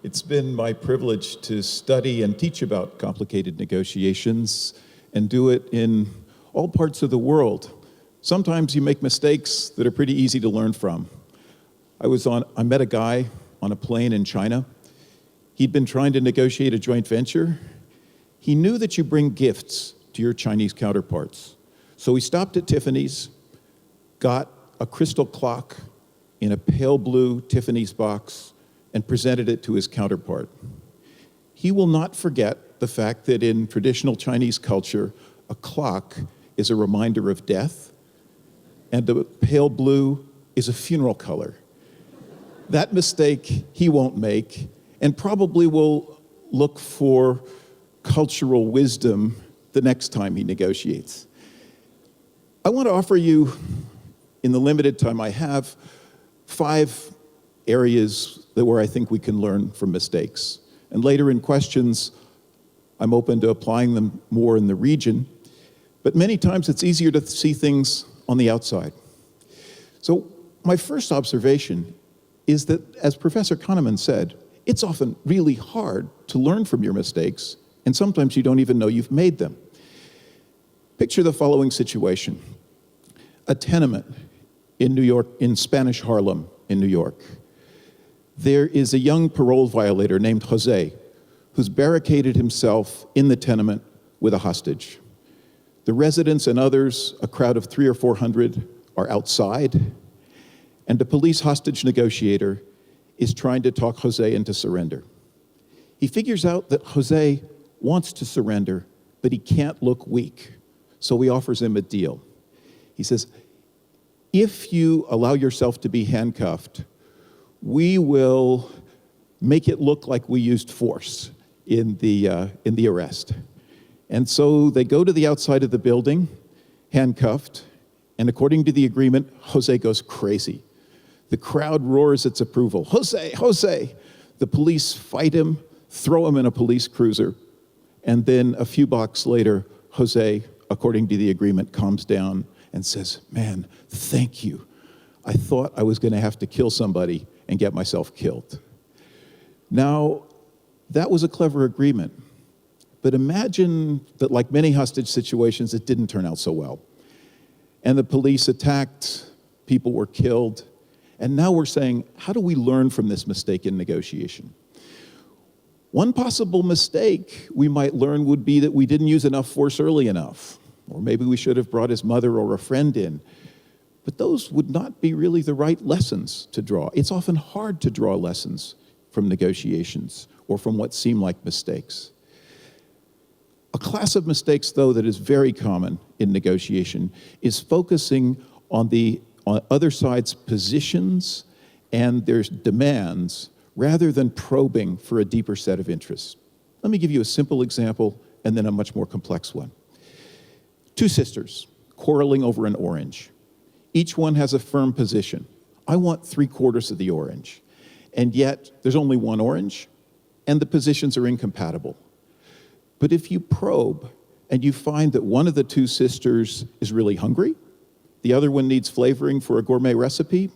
It's been my privilege to study and teach about complicated negotiations and do it in all parts of the world. Sometimes you make mistakes that are pretty easy to learn from. I met a guy on a plane in China. He'd been trying to negotiate a joint venture. He knew that you bring gifts to your Chinese counterparts. So he stopped at Tiffany's, got a crystal clock in a pale blue Tiffany's box, and presented it to his counterpart. He will not forget the fact that in traditional Chinese culture, a clock is a reminder of death, and the pale blue is a funeral color. That mistake he won't make, and probably will look for cultural wisdom the next time he negotiates. I want to offer you, in the limited time I have, 5 areas where I think we can learn from mistakes. And later in questions, I'm open to applying them more in the region. But many times it's easier to see things on the outside. So my first observation is that, as Professor Kahneman said, it's often really hard to learn from your mistakes, and sometimes you don't even know you've made them. Picture the following situation. A tenement in New York, in Spanish Harlem in New York. There is a young parole violator named Jose who's barricaded himself in the tenement with a hostage. The residents and others, a crowd of 300 or 400, are outside, and the police hostage negotiator is trying to talk Jose into surrender. He figures out that Jose wants to surrender, but he can't look weak, so he offers him a deal. He says, if you allow yourself to be handcuffed, we will make it look like we used force in the arrest. And so they go to the outside of the building, handcuffed, and according to the agreement, Jose goes crazy. The crowd roars its approval. Jose, Jose! The police fight him, throw him in a police cruiser, and then a few blocks later, Jose, according to the agreement, calms down and says, man, thank you. I thought I was going to have to kill somebody and get myself killed. Now, that was a clever agreement. But imagine that, like many hostage situations, it didn't turn out so well. And the police attacked, people were killed, and now we're saying, how do we learn from this mistake in negotiation? One possible mistake we might learn would be that we didn't use enough force early enough, or maybe we should have brought his mother or a friend in. But those would not be really the right lessons to draw. It's often hard to draw lessons from negotiations or from what seem like mistakes. A class of mistakes, though, that is very common in negotiation is focusing on the other side's positions and their demands rather than probing for a deeper set of interests. Let me give you a simple example and then a much more complex one. 2 sisters quarreling over an orange. Each one has a firm position. I want 3/4 of the orange. And yet, there's only one orange, and the positions are incompatible. But if you probe, and you find that one of the 2 sisters is really hungry, the other one needs flavoring for a gourmet recipe,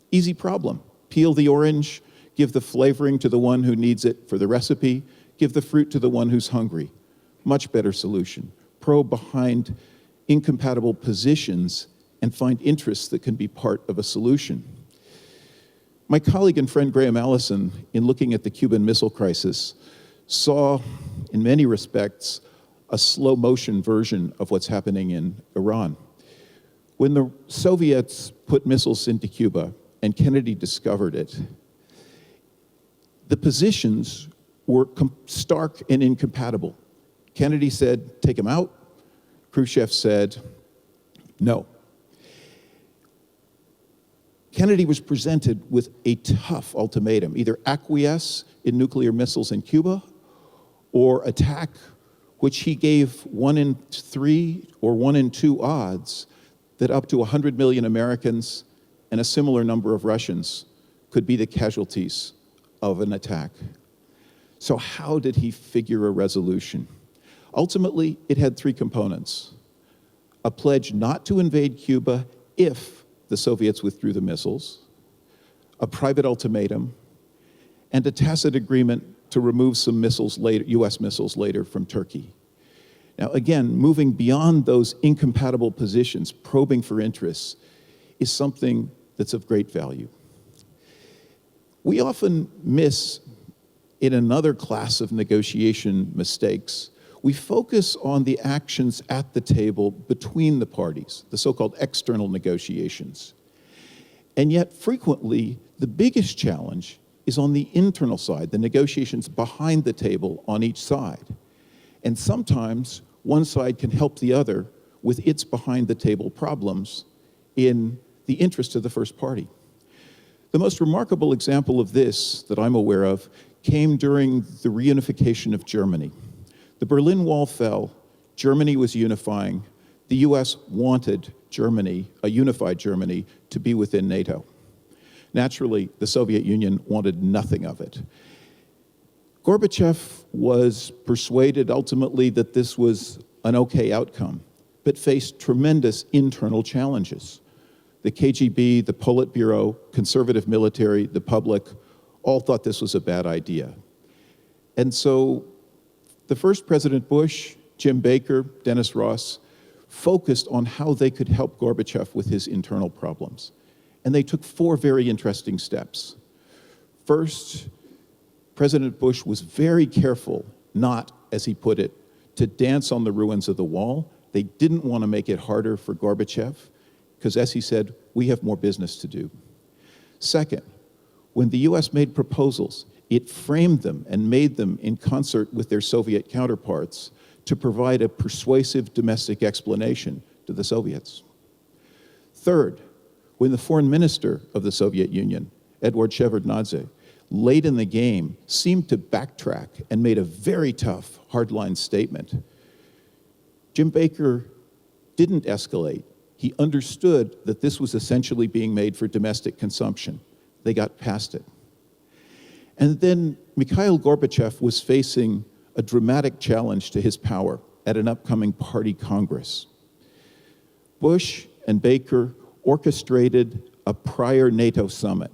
easy problem. Peel the orange, give the flavoring to the one who needs it for the recipe, give the fruit to the one who's hungry. Much better solution. Probe behind incompatible positions and find interests that can be part of a solution. My colleague and friend Graham Allison, in looking at the Cuban Missile Crisis, saw, in many respects, a slow motion version of what's happening in Iran. When the Soviets put missiles into Cuba and Kennedy discovered it, the positions were stark and incompatible. Kennedy said, take them out. Khrushchev said, no. Kennedy was presented with a tough ultimatum, either acquiesce in nuclear missiles in Cuba or attack, which he gave 1 in 3 or 1 in 2 odds that up to 100 million Americans and a similar number of Russians could be the casualties of an attack. So how did he figure a resolution? Ultimately, it had 3 components. A pledge not to invade Cuba if the Soviets withdrew the missiles, a private ultimatum, and a tacit agreement to remove some missiles later, US missiles later from Turkey. Now again, moving beyond those incompatible positions, probing for interests, is something that's of great value. We often miss, in another class of negotiation mistakes, we focus on the actions at the table between the parties, the so-called external negotiations. And yet frequently, the biggest challenge is on the internal side, the negotiations behind the table on each side. And sometimes one side can help the other with its behind-the-table problems in the interest of the first party. The most remarkable example of this that I'm aware of came during the reunification of Germany. The Berlin Wall fell, Germany was unifying, the US wanted Germany, a unified Germany, to be within NATO. Naturally, the Soviet Union wanted nothing of it. Gorbachev was persuaded ultimately that this was an okay outcome, but faced tremendous internal challenges. The KGB, the Politburo, conservative military, the public, all thought this was a bad idea. And so the first President Bush, Jim Baker, Dennis Ross, focused on how they could help Gorbachev with his internal problems. And they took 4 very interesting steps. First, President Bush was very careful not, as he put it, to dance on the ruins of the wall. They didn't want to make it harder for Gorbachev, because as he said, we have more business to do. Second, when the US made proposals, it framed them and made them in concert with their Soviet counterparts to provide a persuasive domestic explanation to the Soviets. Third, when the foreign minister of the Soviet Union, Eduard Shevardnadze, late in the game, seemed to backtrack and made a very tough, hardline statement, Jim Baker didn't escalate. He understood that this was essentially being made for domestic consumption. They got past it. And then Mikhail Gorbachev was facing a dramatic challenge to his power at an upcoming party congress. Bush and Baker orchestrated a prior NATO summit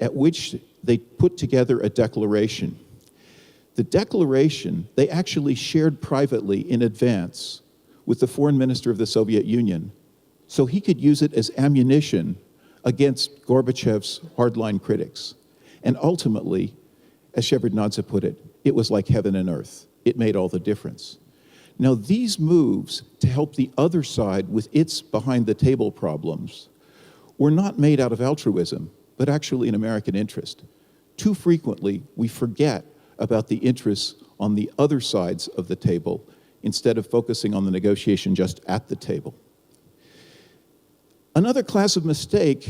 at which they put together a declaration. The declaration they actually shared privately in advance with the foreign minister of the Soviet Union, so he could use it as ammunition against Gorbachev's hardline critics. And ultimately, as Shevardnadze put it, it was like heaven and earth. It made all the difference. Now, these moves to help the other side with its behind-the-table problems were not made out of altruism, but actually in American interest. Too frequently, we forget about the interests on the other sides of the table instead of focusing on the negotiation just at the table. Another class of mistake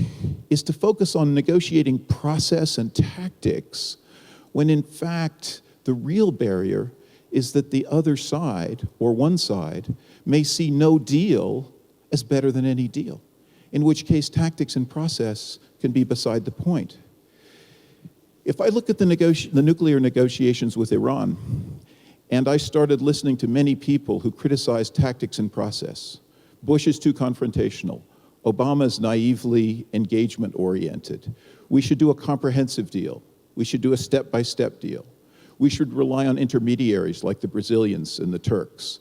is to focus on negotiating process and tactics when in fact the real barrier is that the other side, or one side, may see no deal as better than any deal, in which case tactics and process can be beside the point. If I look at the nuclear negotiations with Iran, and I started listening to many people who criticized tactics and process, Bush is too confrontational, Obama's naively engagement-oriented. We should do a comprehensive deal. We should do a step-by-step deal. We should rely on intermediaries like the Brazilians and the Turks.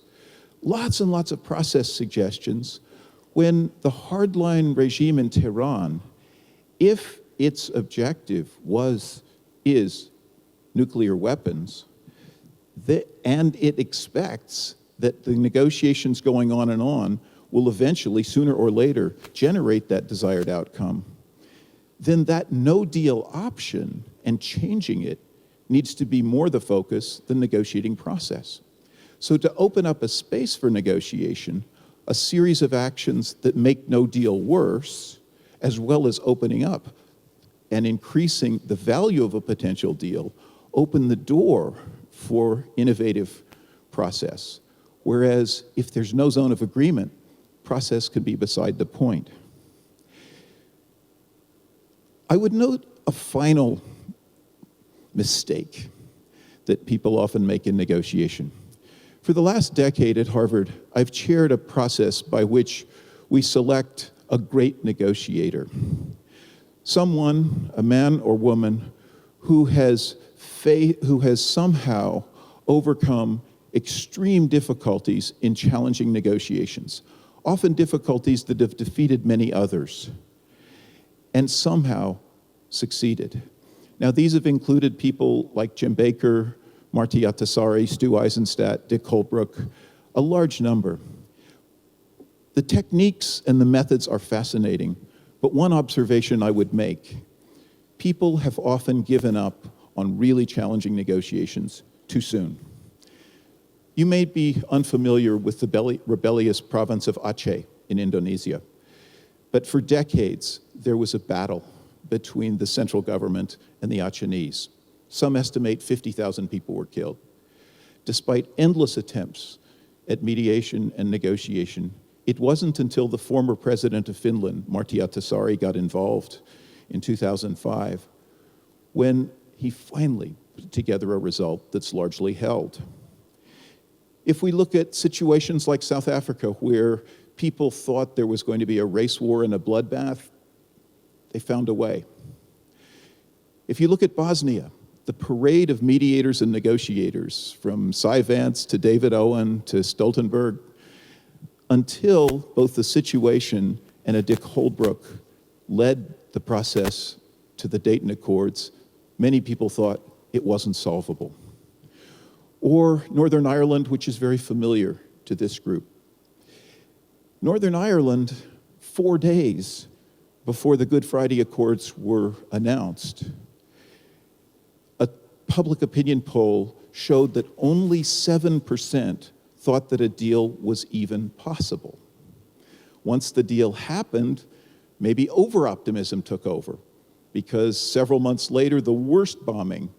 Lots and lots of process suggestions when the hardline regime in Tehran, if its objective is nuclear weapons, and it expects that the negotiations going on and on will eventually, sooner or later, generate that desired outcome, then that no-deal option and changing it needs to be more the focus than negotiating process. So to open up a space for negotiation, a series of actions that make no deal worse, as well as opening up and increasing the value of a potential deal, open the door for innovative process. Whereas if there's no zone of agreement, process can be beside the point. I would note a final mistake that people often make in negotiation. For the last decade at Harvard, I've chaired a process by which we select a great negotiator. Someone, a man or woman, who has somehow overcome extreme difficulties in challenging negotiations, often difficulties that have defeated many others, and somehow succeeded. Now, these have included people like Jim Baker, Marty Ahtisaari, Stu Eisenstadt, Dick Holbrook, a large number. The techniques and the methods are fascinating, but one observation I would make: people have often given up on really challenging negotiations too soon. You may be unfamiliar with the rebellious province of Aceh in Indonesia, but for decades there was a battle between the central government and the Acehnese. Some estimate 50,000 people were killed. Despite endless attempts at mediation and negotiation, it wasn't until the former president of Finland, Martti Ahtisaari, got involved in 2005 when he finally put together a result that's largely held. If we look at situations like South Africa, where people thought there was going to be a race war and a bloodbath, they found a way. If you look at Bosnia, the parade of mediators and negotiators, from Cy Vance to David Owen to Stoltenberg, until both the situation and a Dick Holbrook led the process to the Dayton Accords, many people thought it wasn't solvable. Or Northern Ireland, which is very familiar to this group. Northern Ireland, 4 days before the Good Friday Accords were announced, a public opinion poll showed that only 7% thought that a deal was even possible. Once the deal happened, maybe over-optimism took over, because several months later, the worst bombing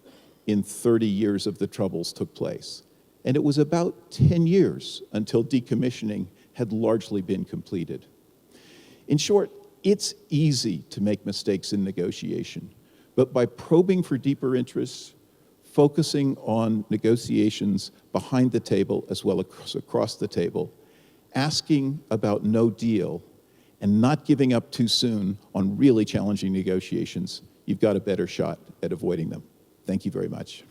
in 30 years of the Troubles took place. And it was about 10 years until decommissioning had largely been completed. In short, it's easy to make mistakes in negotiation, but by probing for deeper interests, focusing on negotiations behind the table as well as across the table, asking about no deal, and not giving up too soon on really challenging negotiations, you've got a better shot at avoiding them. Thank you very much.